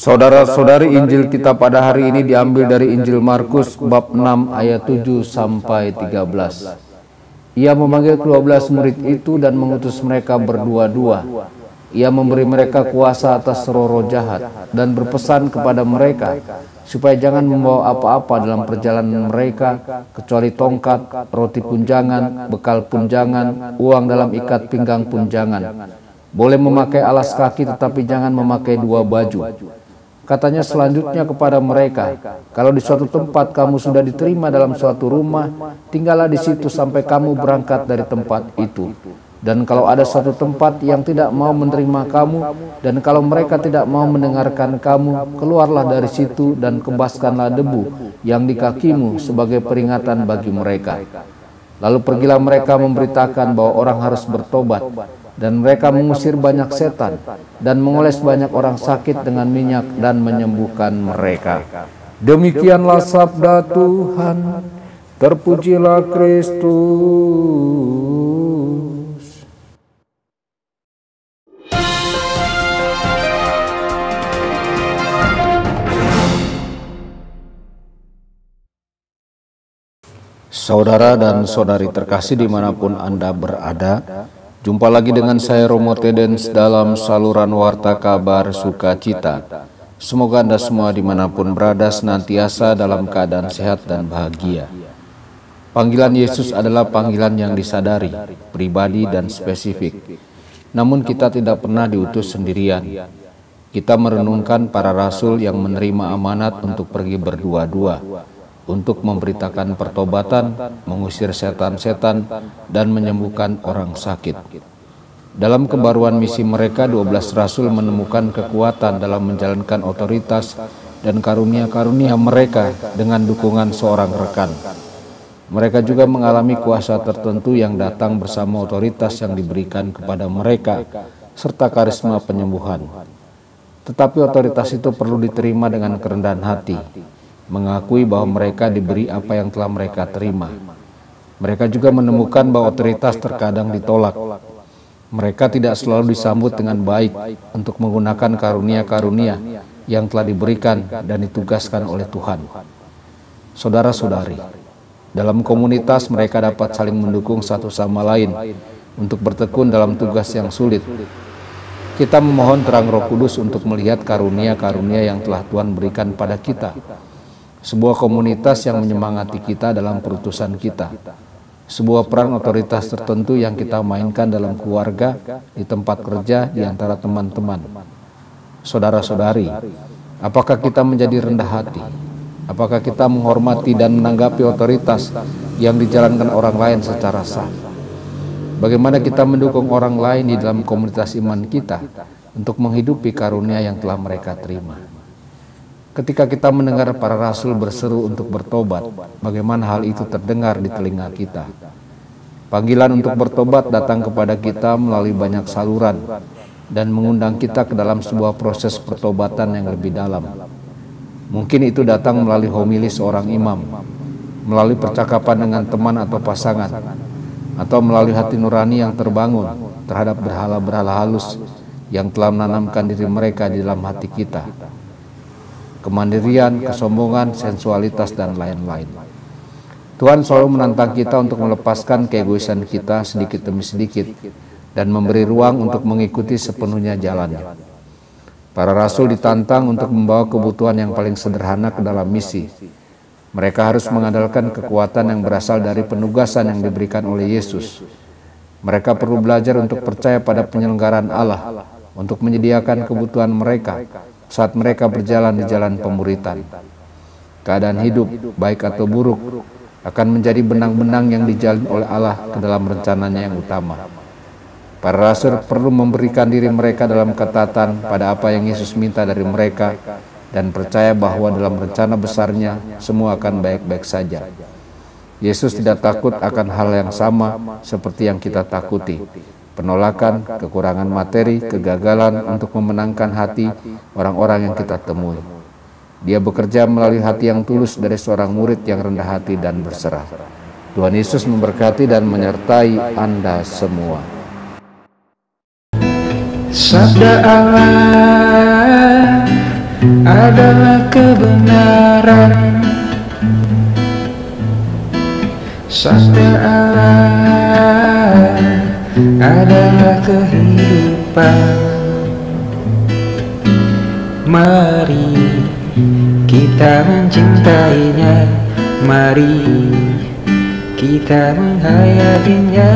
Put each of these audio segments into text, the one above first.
Saudara-saudari, Injil kita pada hari ini diambil dari Injil Markus bab 6 ayat 7 sampai 13. Ia memanggil 12 murid itu dan mengutus mereka berdua-dua. Ia memberi mereka kuasa atas roh-roh jahat dan berpesan kepada mereka supaya jangan membawa apa-apa dalam perjalanan mereka kecuali tongkat, roti pun jangan, bekal pun jangan, uang dalam ikat pinggang pun jangan. Boleh memakai alas kaki tetapi jangan memakai dua baju. Katanya selanjutnya kepada mereka, kalau di suatu tempat kamu sudah diterima dalam suatu rumah, tinggallah di situ sampai kamu berangkat dari tempat itu. Dan kalau ada suatu tempat yang tidak mau menerima kamu, dan kalau mereka tidak mau mendengarkan kamu, keluarlah dari situ dan kebaskanlah debu yang di kakimu sebagai peringatan bagi mereka. Lalu pergilah mereka memberitakan bahwa orang harus bertobat, dan mereka mengusir banyak setan dan mengoles banyak orang sakit dengan minyak dan menyembuhkan mereka. Demikianlah sabda Tuhan. Terpujilah Kristus. Saudara dan saudari terkasih dimanapun Anda berada, jumpa lagi dengan saya Romo Tedens dalam saluran Warta Kabar Sukacita. Semoga Anda semua dimanapun berada senantiasa dalam keadaan sehat dan bahagia. Panggilan Yesus adalah panggilan yang disadari, pribadi dan spesifik. Namun kita tidak pernah diutus sendirian. Kita merenungkan para rasul yang menerima amanat untuk pergi berdua-dua, untuk memberitakan pertobatan, mengusir setan-setan, dan menyembuhkan orang sakit. Dalam kebaruan misi mereka, 12 rasul menemukan kekuatan dalam menjalankan otoritas dan karunia-karunia mereka dengan dukungan seorang rekan. Mereka juga mengalami kuasa tertentu yang datang bersama otoritas yang diberikan kepada mereka, serta karisma penyembuhan. Tetapi otoritas itu perlu diterima dengan kerendahan hati, mengakui bahwa mereka diberi apa yang telah mereka terima. Mereka juga menemukan bahwa otoritas terkadang ditolak. Mereka tidak selalu disambut dengan baik untuk menggunakan karunia-karunia yang telah diberikan dan ditugaskan oleh Tuhan. Saudara-saudari, dalam komunitas mereka dapat saling mendukung satu sama lain untuk bertekun dalam tugas yang sulit. Kita memohon terang Roh Kudus untuk melihat karunia-karunia yang telah Tuhan berikan pada kita. Sebuah komunitas yang menyemangati kita dalam perutusan kita. Sebuah peran otoritas tertentu yang kita mainkan dalam keluarga, di tempat kerja, di antara teman-teman. Saudara-saudari, apakah kita menjadi rendah hati? Apakah kita menghormati dan menanggapi otoritas yang dijalankan orang lain secara sah? Bagaimana kita mendukung orang lain di dalam komunitas iman kita untuk menghidupi karunia yang telah mereka terima? Ketika kita mendengar para rasul berseru untuk bertobat, bagaimana hal itu terdengar di telinga kita? Panggilan untuk bertobat datang kepada kita melalui banyak saluran dan mengundang kita ke dalam sebuah proses pertobatan yang lebih dalam. Mungkin itu datang melalui homili seorang imam, melalui percakapan dengan teman atau pasangan, atau melalui hati nurani yang terbangun terhadap berhala-berhala halus yang telah menanamkan diri mereka di dalam hati kita. Kemandirian, kesombongan, sensualitas, dan lain-lain. Tuhan selalu menantang kita untuk melepaskan keegoisan kita sedikit demi sedikit dan memberi ruang untuk mengikuti sepenuhnya jalannya. Para rasul ditantang untuk membawa kebutuhan yang paling sederhana ke dalam misi. Mereka harus mengandalkan kekuatan yang berasal dari penugasan yang diberikan oleh Yesus. Mereka perlu belajar untuk percaya pada penyelenggaraan Allah untuk menyediakan kebutuhan mereka saat mereka berjalan di jalan pemuritan. Keadaan hidup, baik atau buruk, akan menjadi benang-benang yang dijalin oleh Allah ke dalam rencananya yang utama. Para rasul perlu memberikan diri mereka dalam ketatan pada apa yang Yesus minta dari mereka dan percaya bahwa dalam rencana besarnya semua akan baik-baik saja. Yesus tidak takut akan hal yang sama seperti yang kita takuti. Penolakan, kekurangan materi, kegagalan untuk memenangkan hati orang-orang yang kita temui. Dia bekerja melalui hati yang tulus dari seorang murid yang rendah hati dan berserah. Tuhan Yesus memberkati dan menyertai Anda semua. Sabda Allah adalah kebenaran, sabda Allah adalah kehidupan. Mari kita mencintainya, mari kita menghayatinya.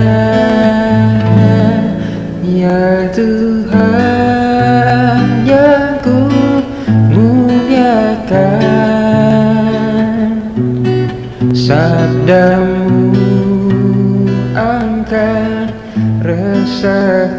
Ya Tuhan yang ku muliakan, sabdamu angkat resah